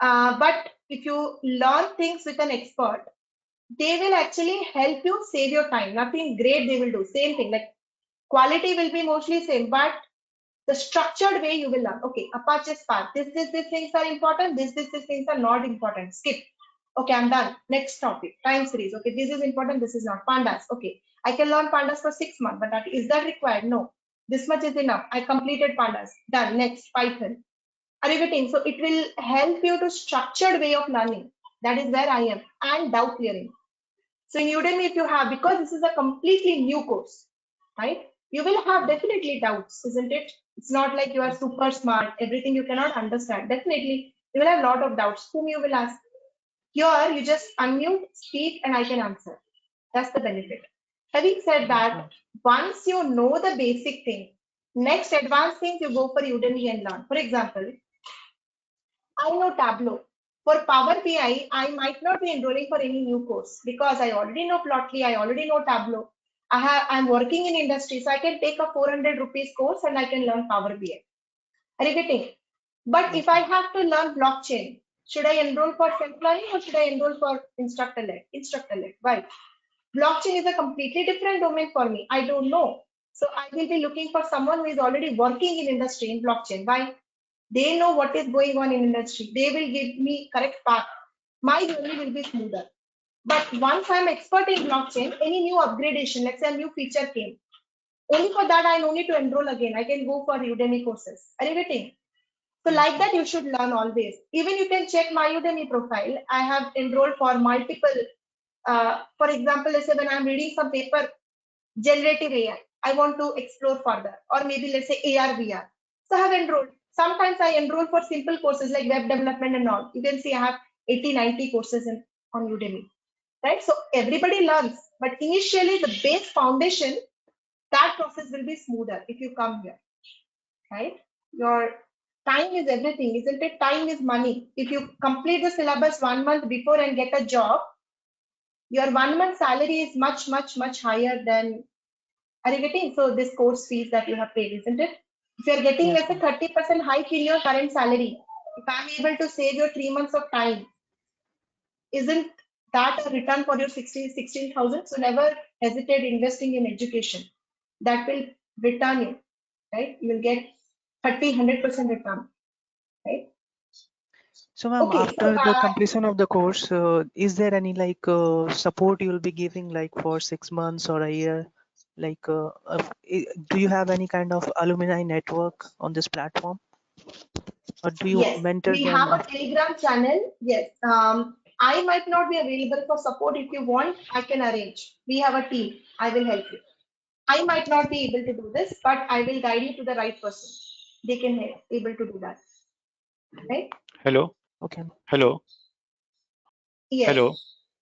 But if you learn things with an expert, they will actually help you save your time. Nothing great they will do. Same thing, like quality will be mostly same, but the structured way you will learn. Okay, Apache Spark. These things are important. These things are not important. Skip. Okay, I'm done. Next topic. Time series. Okay, this is important. This is not. Pandas. Okay, I can learn pandas for 6 months, but is that required? No. This much is enough. I completed pandas. Done. Next, Python. Are you getting? So it will help you to structured way of learning. That is where I am. And doubt clearing. So in Udemy, if you have, because this is a completely new course, right? You will have definitely doubts, isn't it? It's not like you are super smart, everything you cannot understand. Definitely, you will have a lot of doubts. Whom you will ask? Here, you just unmute, speak, and I can answer. That's the benefit. Having said that, once you know the basic thing, next advanced things you go for Udemy and learn. For example, I know Tableau. For Power BI, I might not be enrolling for any new course because I already know Plotly, I already know Tableau. I'm working in industry, so I can take a 400 rupees course and I can learn Power BI. Are you getting? But if I have to learn blockchain, should I enroll for self-learning or should I enroll for instructor-led? Instructor-led. Why? Blockchain is a completely different domain for me. I don't know. So I will be looking for someone who is already working in industry in blockchain. Why? They know what is going on in industry. They will give me correct path. My journey will be smoother. But once I'm expert in blockchain, any new upgradation, let's say a new feature came, only for that I no need to enroll again. I can go for Udemy courses. Are you getting? So like that, you should learn always. Even you can check my Udemy profile. I have enrolled for multiple. For example, let's say when I'm reading some paper, generative AI, I want to explore further, or maybe let's say AR VR. So I have enrolled. Sometimes I enroll for simple courses like web development and all. You can see I have 80, 90 courses on Udemy, right? So everybody learns, but initially the base foundation, that process will be smoother if you come here, right? Your time is everything, isn't it? Time is money. If you complete the syllabus 1 month before and get a job, your 1 month salary is much, much, much higher than. Are you getting? So this course fees that you have paid, isn't it? If you're getting, Yes, let's say, 30% hike in your current salary, if I'm able to save your 3 months of time, isn't that a return for your 16,000? So never hesitate investing in education. That will return you, right? You will get 100% return, right? so ma'am, Okay, so after the completion of the course, is there any like support you will be giving like for 6 months or a year? Like, do you have any kind of alumni network on this platform, or do you yes, mentor we have them a after? Telegram channel. Yes, I might not be available for support. If you want, I can arrange. We have a team. I will help you. I might not be able to do this, but I will guide you to the right person. They can help, able to do that, right? Hello, Okay. hello, Yes, hello.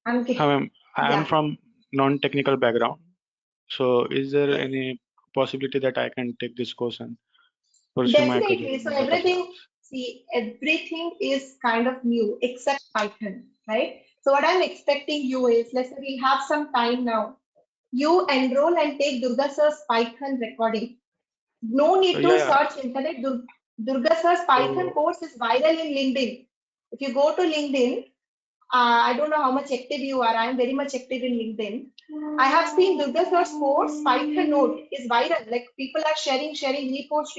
I'm Hi, okay. ma'am. I am Yeah, from non-technical background. So, is there yes, any possibility that I can take this course and pursue my career definitely. So in data everything, science? see, everything is kind of new except Python, right? So what I'm expecting you is, let's say we have some time now. You enroll and take Durga sir's Python recording. No need Yeah, to yeah. search internet. Durga sir's Python So, course is viral in LinkedIn. If you go to LinkedIn, I don't know how much active you are. I am very much active in LinkedIn. I have seen Durga sir's course, Python note is viral. Like people are sharing, repost.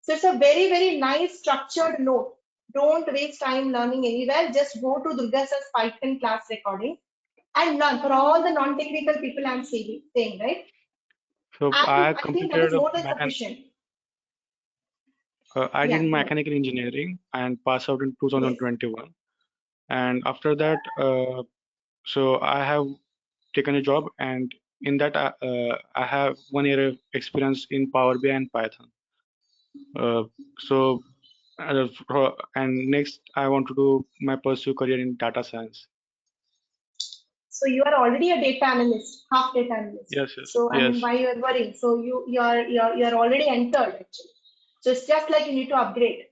So it's a very, very nice structured note. Don't waste time learning anywhere. Just go to Durga sir's Python class recording and learn for all the non-technical people I'm saying, right? I And I think that completed is more than sufficient. I did Yeah, go ahead. mechanical engineering and passed out in Yes. 2021. And after that, so I have taken a job and in that I have 1 year of experience in Power BI and Python. So and next I want to do my pursue career in data science. So you are already a data analyst, half data analyst. Yes, yes, So I mean, yes. why you are worrying? So you're already entered actually. So it's just like you need to upgrade,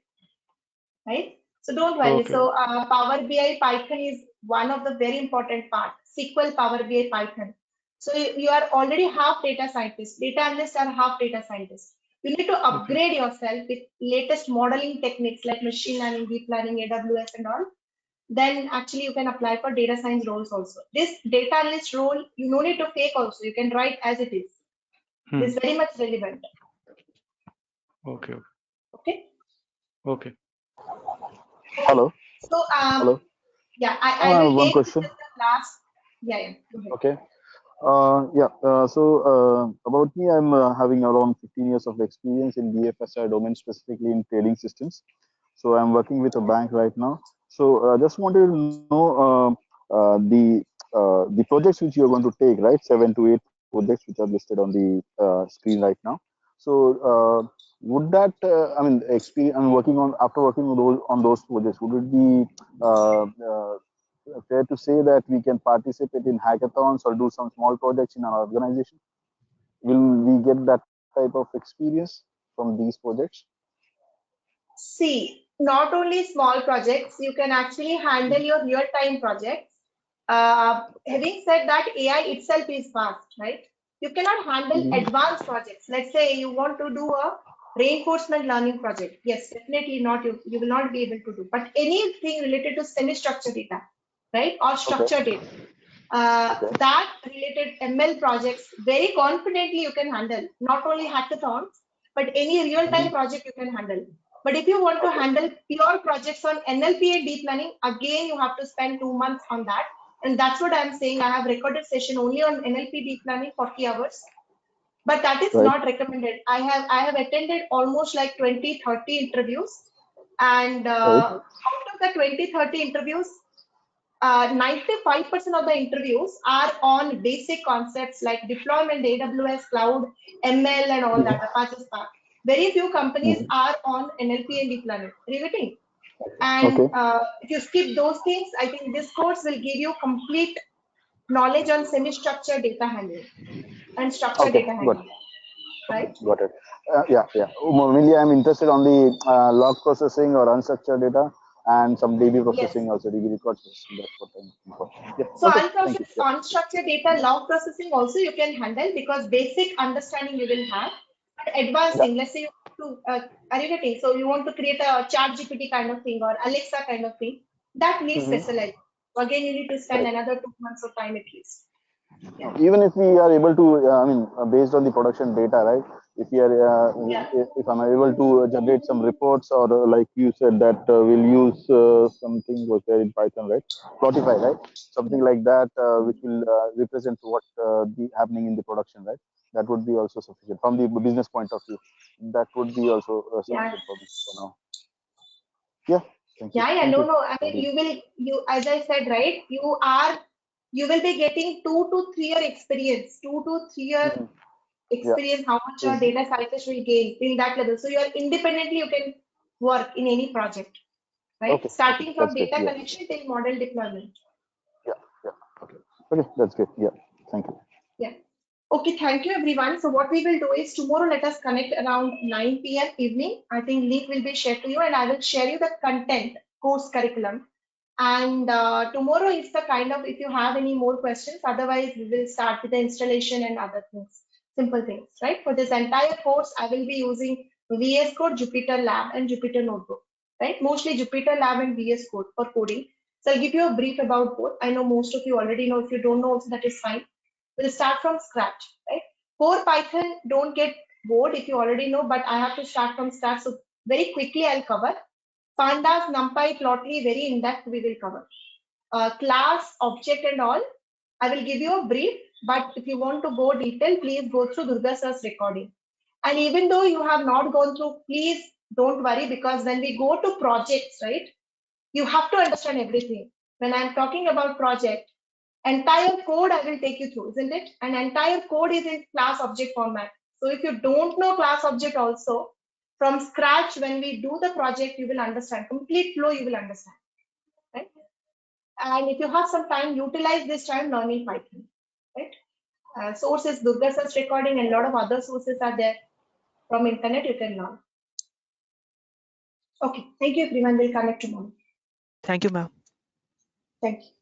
right? So don't worry. Okay, So Power BI Python is one of the very important part. SQL, Power BI Python. So you are already half data scientist. Data analysts are half data scientists. You need to okay, upgrade yourself with latest modeling techniques like machine learning, deep learning, AWS, and all. Then actually you can apply for data science roles also. This data analyst role, you no need to fake also. You can write as it is. It is very much relevant. okay, Okay. okay. Hello. So Hello. yeah, I I have will one take question. just the last. Yeah. Go ahead. Okay. About me, I'm having around 15 years of experience in BFSI domain, specifically in trading systems. So I'm working with a bank right now. So just wanted to know the projects which you're going to take, right? 7 to 8 projects which are listed on the screen right now. So would that I mean, experience I'm working on after working on those projects, would it be fair to say that we can participate in hackathons or do some small projects in our organization? Will we get that type of experience from these projects? See, not only small projects, you can actually handle your real-time projects. Having said that, AI itself is fast, right? You cannot handle Mhm. advanced projects. Let's say you want to do a reinforcement learning project. Yes, definitely not. You will not be able to do. But anything related to semi-structured data, right, or Okay. structured data, Okay. that related ML projects very confidently you can handle. Not only hackathons, but any real-time Mhm. project you can handle. But if you want to Okay. handle pure projects on NLP and deep learning, again you have to spend 2 months on that. And that's what I'm saying. I have recorded session only on NLP deep learning 40 hours. But that is Right. not recommended. I have attended almost like 20, 30 interviews. And Right. out of the 20, 30 interviews, 95% of the interviews are on basic concepts like deployment, AWS, cloud, ML, and all that, Apache Spark. Very few companies Mhm. are on NLP and deep learning, riveting. Okay. And if you skip those things, I think this course will give you complete knowledge on semi-structured data handling and structured Okay. data Got handling, right? got it. Yeah. Mainly, I'm interested on the log processing or unstructured data and some DB Yes. processing also, DB record processing. That's what I'm looking for. Yeah. So Okay. Thank you. Yeah. unstructured data log processing also you can handle because basic understanding you will have. But advanced Yeah. thing, let's say you want to arrivating, so you want to create a chat GPT kind of thing or Alexa kind of thing, that needs Mhm. specialized. So again, you need to spend Correct. another 2 months of time at least. Yeah. Even if we are able to, based on the production data, right? If we are, Yeah. if I'm able to generate some reports, or like you said that we'll use something was there in Python, right? Plotify, right? Something like that, which will represent what the happening in the production, right? That would be also sufficient from the business point of view. That would be also Yeah. sufficient for me for now. Yeah. Thank you. Yeah. Thank you. No. I mean, as I said, right? You will be getting 2 to 3 year experience, 2 to 3 year Mhm. Yeah. experience, how much your Yes. data scientist will gain in that level. So you are independently, you can work in any project, right? Okay. Okay. Starting from That's good. data Yeah. collection till model deployment. Yeah. Yeah. Okay. Okay. That's good. Yeah. Thank you. Yeah. Okay, thank you everyone. So what we will do is tomorrow let us connect around 9 p.m. evening. I think link will be shared to you and I will share you the content, course curriculum. And tomorrow is the kind of, if you have any more questions, otherwise we will start with the installation and other things, simple things, right? For this entire course, I will be using VS Code, Jupyter Lab and Jupyter Notebook, right? Mostly Jupyter Lab and VS Code for coding. So I'll give you a brief about both. I know most of you already know. If you don't know, also that is fine. We'll start from scratch, right? Core Python, don't get bored if you already know, but I have to start from scratch. So very quickly I'll cover. Pandas, NumPy, Plotly, very in-depth we will cover. Class, object and all, I will give you a brief, but if you want to go detail, please go through Durga sir's recording. And even though you have not gone through, please don't worry because when we go to projects, right, you have to understand everything. When I'm talking about project, Entire code I will take you through, isn't it? And entire code is in class object format. So if you don't know class object also, from scratch, when we do the project, you will understand. Complete flow, you will understand. Right? And if you have some time, utilize this time learning Python. Right? Source is DURGASOFT recording, and a lot of other sources are there from internet. You can learn. Okay, thank you everyone. We'll connect tomorrow. Thank you, ma'am. Thank you.